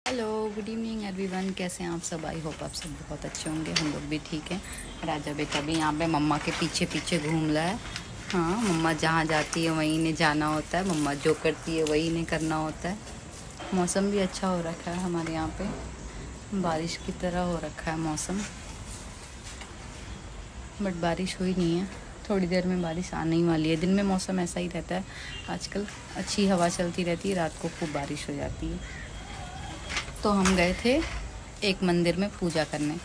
Hello, good evening everyone. कैसे हैं आप सब? आई होप आप सब बहुत अच्छे होंगे। हम लोग भी ठीक हैं। राजा बेटा भी यहाँ पे मम्मा के पीछे पीछे घूम रहा है। हाँ, मम्मा जहाँ जाती है वहीं इन्हें जाना होता है। मम्मा जो करती है वही इन्हें करना होता है। मौसम भी अच्छा हो रखा है हमारे यहाँ पे, बारिश की तरह हो रखा है मौसम, बट बारिश हुई नहीं है। थोड़ी देर में बारिश आने ही वाली है। दिन में मौसम ऐसा ही रहता है आजकल, अच्छी हवा चलती रहती है, रात को खूब बारिश हो जाती है। तो हम गए थे एक मंदिर में पूजा करने।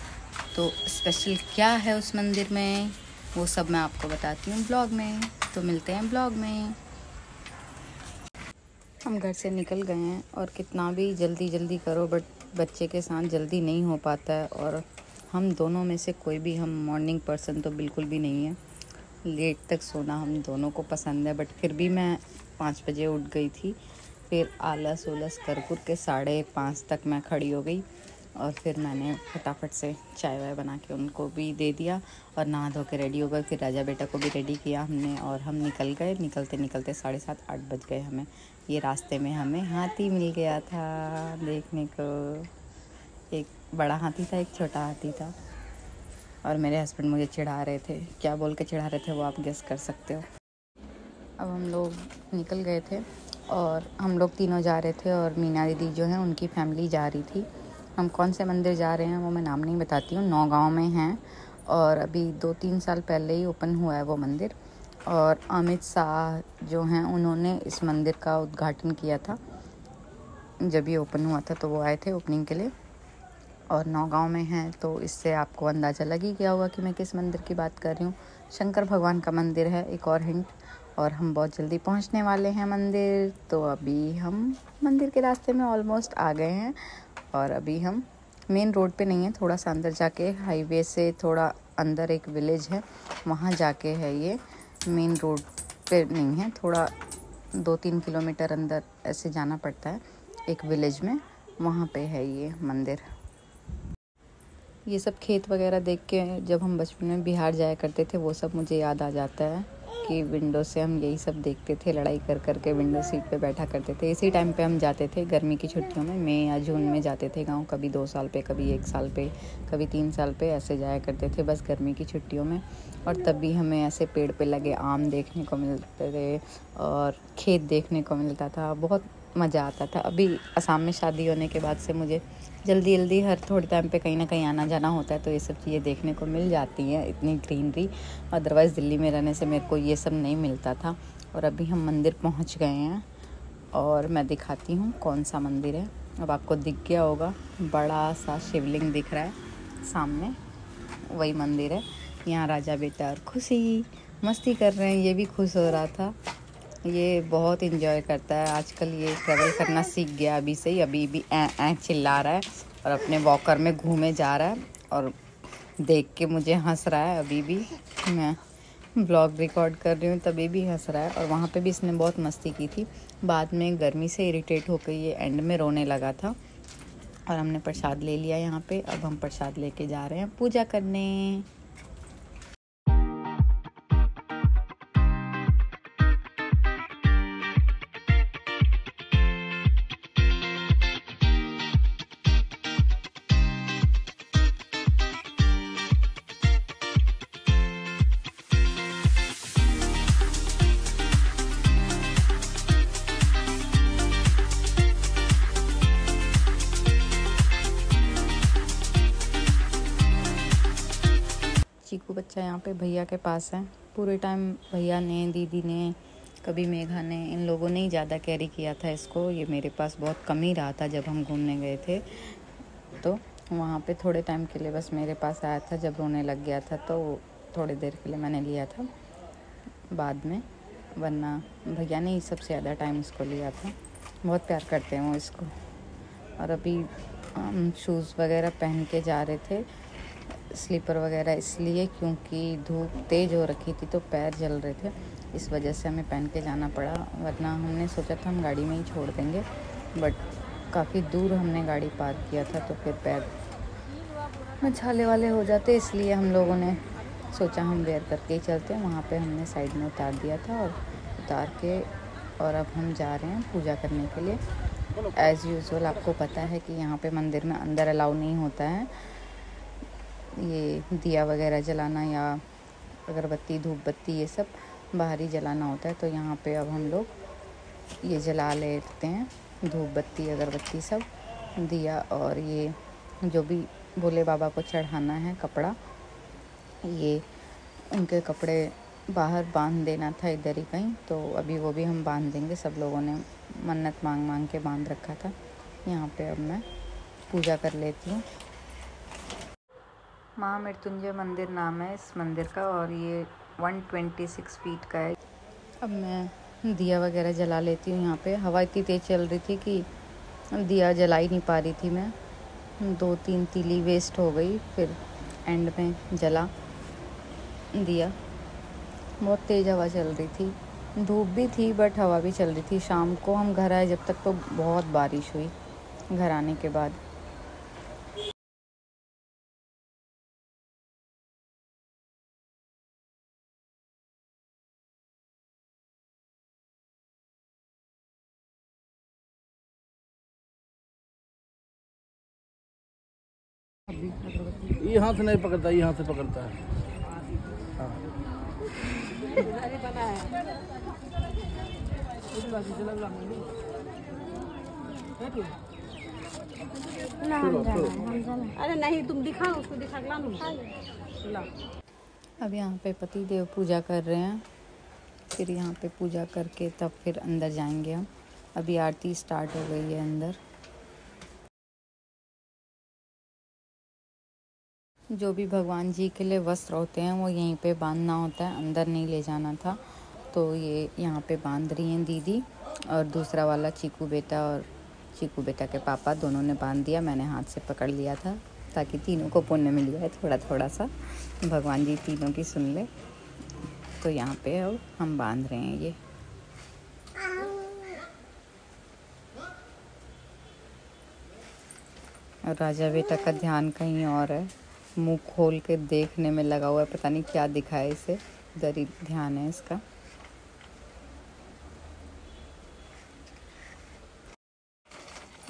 तो स्पेशल क्या है उस मंदिर में वो सब मैं आपको बताती हूँ ब्लॉग में। तो मिलते हैं ब्लॉग में। हम घर से निकल गए हैं और कितना भी जल्दी जल्दी करो बट बच्चे के साथ जल्दी नहीं हो पाता है। और हम दोनों में से कोई भी, हम मॉर्निंग पर्सन तो बिल्कुल भी नहीं है। लेट तक सोना हम दोनों को पसंद है, बट फिर भी मैं 5 बजे उठ गई थी। फिर आलस उलस कर के 5:30 तक मैं खड़ी हो गई और फिर मैंने फटाफट से चाय वाय बना के उनको भी दे दिया और नहा धो के रेडी हो गए। फिर राजा बेटा को भी रेडी किया हमने और हम निकल गए। निकलते निकलते 7:30 8 बज गए हमें। ये रास्ते में हमें हाथी मिल गया था देखने को। एक बड़ा हाथी था, एक छोटा हाथी था। और मेरे हस्बैंड मुझे चिढ़ा रहे थे। क्या बोल के चिढ़ा रहे थे वो आप गेस कर सकते हो। अब हम लोग निकल गए थे और हम लोग तीनों जा रहे थे और मीना दीदी जो है उनकी फैमिली जा रही थी। हम कौन से मंदिर जा रहे हैं वो मैं नाम नहीं बताती हूँ। नौगांव में हैं और अभी 2-3 साल पहले ही ओपन हुआ है वो मंदिर। और अमित शाह जो हैं उन्होंने इस मंदिर का उद्घाटन किया था। जब ये ओपन हुआ था तो वो आए थे ओपनिंग के लिए। और नौगांव में हैं तो इससे आपको अंदाज़ा लग ही गया होगा कि मैं किस मंदिर की बात कर रही हूँ। शंकर भगवान का मंदिर है, एक और हिंट। और हम बहुत जल्दी पहुँचने वाले हैं मंदिर। तो अभी हम मंदिर के रास्ते में ऑलमोस्ट आ गए हैं। और अभी हम मेन रोड पे नहीं है, थोड़ा सा अंदर जाके, हाईवे से थोड़ा अंदर एक विलेज है वहाँ जाके है ये। मेन रोड पे नहीं है, थोड़ा 2-3 किलोमीटर अंदर ऐसे जाना पड़ता है एक विलेज में, वहाँ पे है ये मंदिर। ये सब खेत वगैरह देख के जब हम बचपन में बिहार जाया करते थे वो सब मुझे याद आ जाता है कि विंडो से हम यही सब देखते थे। लड़ाई कर कर के विंडो सीट पे बैठा करते थे। इसी टाइम पे हम जाते थे गर्मी की छुट्टियों में, मई या जून में जाते थे गांव। कभी 2 साल पे, कभी 1 साल पे, कभी 3 साल पे ऐसे जाया करते थे बस गर्मी की छुट्टियों में। और तब भी हमें ऐसे पेड़ पे लगे आम देखने को मिलते थे और खेत देखने को मिलता था। बहुत मज़ा आता था। अभी असम में शादी होने के बाद से मुझे जल्दी जल्दी हर थोड़े टाइम पे कहीं ना कहीं आना जाना होता है तो ये सब चीज़ें देखने को मिल जाती हैं, इतनी ग्रीनरी। अदरवाइज़ दिल्ली में रहने से मेरे को ये सब नहीं मिलता था। और अभी हम मंदिर पहुंच गए हैं और मैं दिखाती हूँ कौन सा मंदिर है। अब आपको दिख गया होगा, बड़ा सा शिवलिंग दिख रहा है सामने, वही मंदिर है। यहाँ राजा बेटा और खुशी मस्ती कर रहे हैं। ये भी खुश हो रहा था, ये बहुत एंजॉय करता है आजकल। ये ट्रैवल करना सीख गया अभी से ही। अभी भी ऐ चिल्ला रहा है और अपने वॉकर में घूमे जा रहा है और देख के मुझे हंस रहा है। अभी भी मैं ब्लॉग रिकॉर्ड कर रही हूँ तभी भी हंस रहा है। और वहाँ पे भी इसने बहुत मस्ती की थी। बाद में गर्मी से इरिटेट होकर ये एंड में रोने लगा था। और हमने प्रसाद ले लिया यहाँ पे। अब हम प्रसाद लेके जा रहे हैं पूजा करने। चीकू बच्चा यहाँ पे भैया के पास है। पूरे टाइम भैया ने, दीदी ने, कभी मेघा ने, इन लोगों ने ही ज़्यादा कैरी किया था इसको। ये मेरे पास बहुत कम ही रहा था जब हम घूमने गए थे। तो वहाँ पे थोड़े टाइम के लिए बस मेरे पास आया था। जब रोने लग गया था तो थोड़ी देर के लिए मैंने लिया था बाद में, वरना भैया ने ही सबसे ज़्यादा टाइम उसको लिया था। बहुत प्यार करते हैं वो इसको। और अभी हम शूज़ वगैरह पहन के जा रहे थे, स्लीपर वगैरह, इसलिए क्योंकि धूप तेज़ हो रखी थी तो पैर जल रहे थे, इस वजह से हमें पहन के जाना पड़ा। वरना हमने सोचा था हम गाड़ी में ही छोड़ देंगे, बट काफ़ी दूर हमने गाड़ी पार्क किया था तो फिर पैर में छाले वाले हो जाते, इसलिए हम लोगों ने सोचा हम वेयर करके ही चलते हैं। वहाँ पे हमने साइड में उतार दिया था और उतार के और अब हम जा रहे हैं पूजा करने के लिए। एज़ यूजुअल आपको पता है कि यहाँ पे मंदिर में अंदर अलाउ नहीं होता है ये दिया वगैरह जलाना या अगरबत्ती धूप बत्ती ये सब बाहर ही जलाना होता है। तो यहाँ पे अब हम लोग ये जला लेते हैं, धूप बत्ती अगरबत्ती सब, दिया। और ये जो भी भोले बाबा को चढ़ाना है कपड़ा, ये उनके कपड़े बाहर बांध देना था इधर ही कहीं, तो अभी वो भी हम बांध देंगे। सब लोगों ने मन्नत मांग मांग के बांध रखा था। यहाँ पे अब मैं पूजा कर लेती हूँ। महामृत्युंजय मंदिर नाम है इस मंदिर का और ये 126 फीट का है। अब मैं दिया वगैरह जला लेती हूँ। यहाँ पे हवा इतनी तेज़ चल रही थी कि दिया जला ही नहीं पा रही थी मैं। 2-3 तीली वेस्ट हो गई, फिर एंड में जला दिया। बहुत तेज़ हवा चल रही थी, धूप भी थी बट हवा भी चल रही थी। शाम को हम घर आए जब तक तो बहुत बारिश हुई। घर आने के बाद ये हाथ नहीं पकड़ता, ये हाथ से पकड़ता है। अरे नहीं, तुम दिखाओ उसको, दिखा ला। अब यहाँ पे पति देव पूजा कर रहे हैं, फिर यहाँ पे पूजा करके तब फिर अंदर जाएंगे हम। अभी आरती स्टार्ट हो गई है अंदर। जो भी भगवान जी के लिए वस्त्र होते हैं वो यहीं पे बांधना होता है, अंदर नहीं ले जाना था। तो ये यहाँ पे बांध रही हैं दीदी, और दूसरा वाला चीकू बेटा और चीकू बेटा के पापा दोनों ने बांध दिया। मैंने हाथ से पकड़ लिया था ताकि तीनों को पुण्य मिल जाए थोड़ा थोड़ा सा, भगवान जी तीनों की सुन ले। तो यहाँ पे अब हम बांध रहे हैं ये। और राजा बेटा का ध्यान कहीं और है, मुंह खोल के देखने में लगा हुआ है, पता नहीं क्या दिखा है इसे, इधर ही ध्यान है इसका।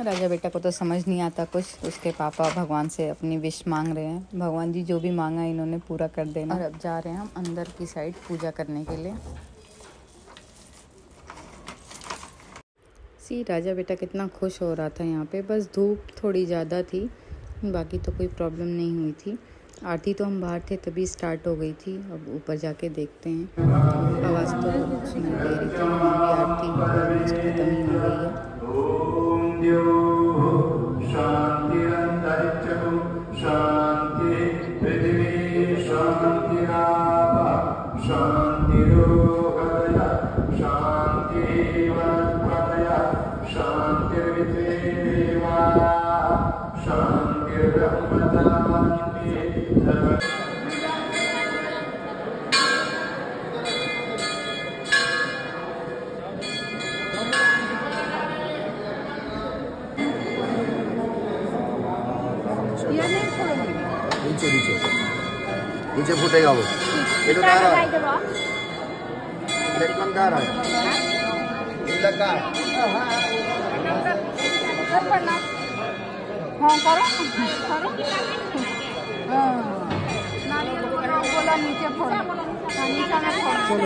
राजा बेटा को तो समझ नहीं आता कुछ, उसके पापा भगवान से अपनी विश मांग रहे हैं। भगवान जी जो भी मांगा इन्होंने पूरा कर देना। और अब जा रहे हैं हम अंदर की साइड पूजा करने के लिए। राजा बेटा कितना खुश हो रहा था यहाँ पे। बस धूप थोड़ी ज़्यादा थी, बाकी तो कोई प्रॉब्लम नहीं हुई थी। आरती तो हम बाहर थे तभी स्टार्ट हो गई थी। अब ऊपर जाके देखते हैं। आवाज़ तो सुनाई दे रही थी। आरती ऑलमोस्ट खत्म ही हो गई है। नीचे फूटेगा वो। ये तो कह रहा है लड़कन कह रहा है लड़का हाँ करो करो। बोला नीचे फोड़, नीचे में फोड़।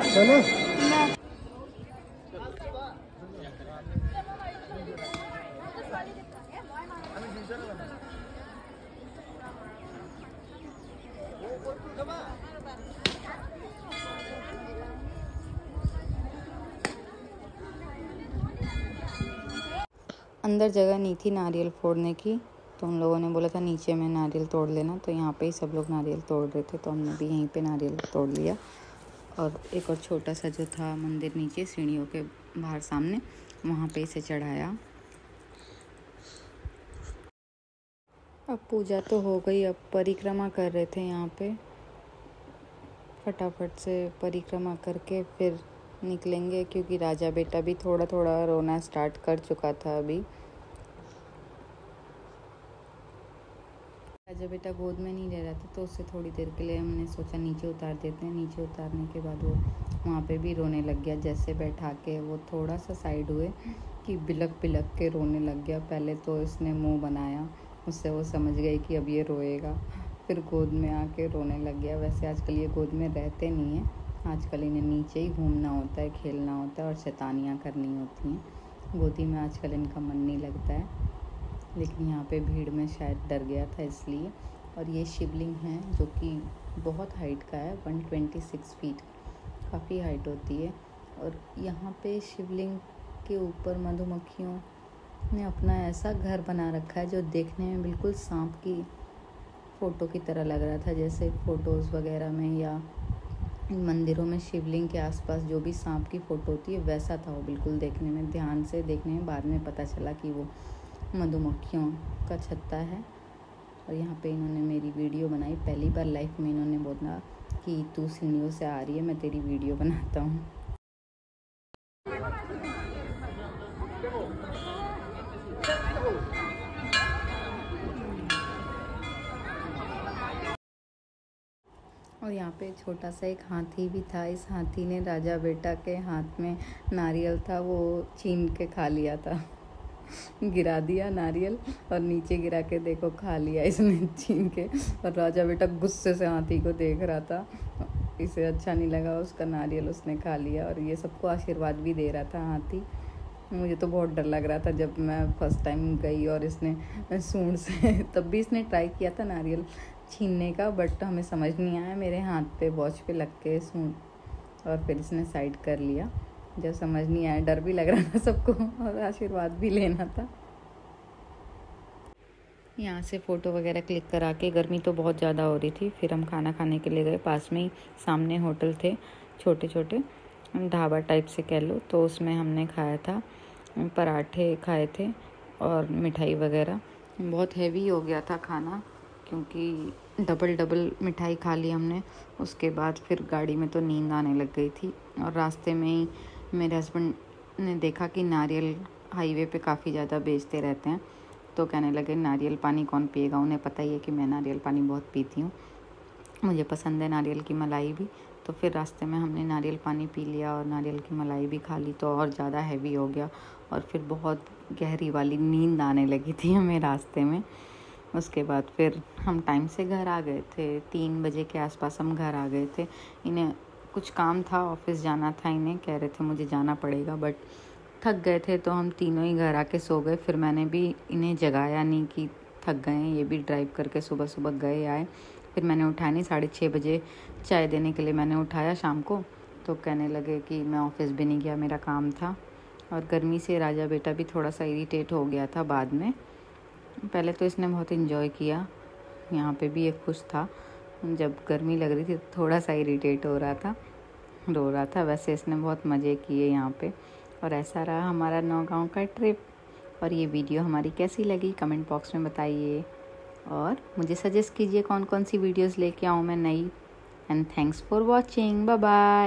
चलो अंदर जगह नहीं थी नारियल फोड़ने की, तो उन लोगों ने बोला था नीचे में नारियल तोड़ लेना। तो यहाँ पे ही सब लोग नारियल तोड़ रहे थे, तो हमने भी यहीं पे नारियल तोड़ लिया। और एक और छोटा सा जो था मंदिर नीचे सीढ़ियों के बाहर सामने, वहाँ पे इसे चढ़ाया। अब पूजा तो हो गई, अब परिक्रमा कर रहे थे यहाँ पे। फटाफट से परिक्रमा करके फिर निकलेंगे, क्योंकि राजा बेटा भी थोड़ा थोड़ा रोना स्टार्ट कर चुका था अभी। राजा बेटा गोद में नहीं रह रहा था, तो उससे थोड़ी देर के लिए हमने सोचा नीचे उतार देते हैं। नीचे उतारने के बाद वो वहाँ पे भी रोने लग गया। जैसे बैठा के वो थोड़ा सा साइड हुए कि बिलक बिलक के रोने लग गया। पहले तो इसने मुंह बनाया, उससे वो समझ गई कि अब ये रोएगा, फिर गोद में आके रोने लग गया। वैसे आजकल ये गोद में रहते नहीं हैं, आजकल इन्हें नीचे ही घूमना होता है, खेलना होता है और शैतानियाँ करनी होती हैं। गोदी में आजकल इनका मन नहीं लगता है, लेकिन यहाँ पे भीड़ में शायद डर गया था इसलिए। और ये शिवलिंग है जो कि बहुत हाइट का है, 126 फीट, काफ़ी हाइट होती है। और यहाँ पे शिवलिंग के ऊपर मधुमक्खियों ने अपना ऐसा घर बना रखा है जो देखने में बिल्कुल सांप की फ़ोटो की तरह लग रहा था। जैसे फ़ोटोज़ वगैरह में या मंदिरों में शिवलिंग के आसपास जो भी सांप की फ़ोटो होती है, वैसा था वो बिल्कुल देखने में। ध्यान से देखने में बाद में पता चला कि वो मधुमक्खियों का छत्ता है। और यहाँ पे इन्होंने मेरी वीडियो बनाई। पहली बार लाइफ में इन्होंने बोला कि तू सीढ़ियों से आ रही है, मैं तेरी वीडियो बनाता हूँ। और यहाँ पे छोटा सा एक हाथी भी था। इस हाथी ने राजा बेटा के हाथ में नारियल था, वो छीन के खा लिया था। गिरा दिया नारियल और नीचे गिरा के देखो खा लिया इसने छीन के। और राजा बेटा गुस्से से हाथी को देख रहा था, इसे अच्छा नहीं लगा उसका नारियल, उसने खा लिया। और ये सबको आशीर्वाद भी दे रहा था हाथी। मुझे तो बहुत डर लग रहा था जब मैं फर्स्ट टाइम गई और इसने सूंड से तब भी इसने ट्राई किया था नारियल छीनने का, बट हमें समझ नहीं आया, मेरे हाथ पे वॉच पे लग के सूंड, और फिर इसने साइड कर लिया। जब समझ नहीं आया, डर भी लग रहा था सबको और आशीर्वाद भी लेना था। यहाँ से फ़ोटो वगैरह क्लिक करा के, गर्मी तो बहुत ज़्यादा हो रही थी, फिर हम खाना खाने के लिए गए। पास में ही सामने होटल थे, छोटे छोटे ढाबा टाइप से कह लो, तो उसमें हमने खाया था, पराठे खाए थे और मिठाई वगैरह। बहुत हैवी हो गया था खाना क्योंकि डबल मिठाई खा ली हमने। उसके बाद फिर गाड़ी में तो नींद आने लग गई थी। और रास्ते में ही मेरे हस्बैंड ने देखा कि नारियल हाईवे पे काफ़ी ज़्यादा बेचते रहते हैं, तो कहने लगे नारियल पानी कौन पिएगा। उन्हें पता ही है कि मैं नारियल पानी बहुत पीती हूँ, मुझे पसंद है नारियल की मलाई भी। तो फिर रास्ते में हमने नारियल पानी पी लिया और नारियल की मलाई भी खा ली, तो और ज़्यादा हैवी हो गया और फिर बहुत गहरी वाली नींद आने लगी थी हमें रास्ते में। उसके बाद फिर हम टाइम से घर आ गए थे, 3 बजे के आसपास हम घर आ गए थे। इन्हें कुछ काम था, ऑफिस जाना था, इन्हें कह रहे थे मुझे जाना पड़ेगा, बट थक गए थे तो हम तीनों ही घर आके सो गए। फिर मैंने भी इन्हें जगाया नहीं कि थक गए हैं, ये भी ड्राइव करके सुबह सुबह गए आए। फिर मैंने उठाया नहीं, 6:30 बजे चाय देने के लिए मैंने उठाया शाम को, तो कहने लगे कि मैं ऑफिस भी नहीं गया, मेरा काम था। और गर्मी से राजा बेटा भी थोड़ा सा इरिटेट हो गया था बाद में। पहले तो इसने बहुत इन्जॉय किया, यहाँ पे भी एक खुश था। जब गर्मी लग रही थी तो थोड़ा सा इरिटेट हो रहा था, रो रहा था। वैसे इसने बहुत मज़े किए यहाँ पे। और ऐसा रहा हमारा नौगांव का ट्रिप। और ये वीडियो हमारी कैसी लगी कमेंट बॉक्स में बताइए, और मुझे सजेस्ट कीजिए कौन कौन सी वीडियोस लेके आऊँ मैं नई। And thanks for watching, bye bye.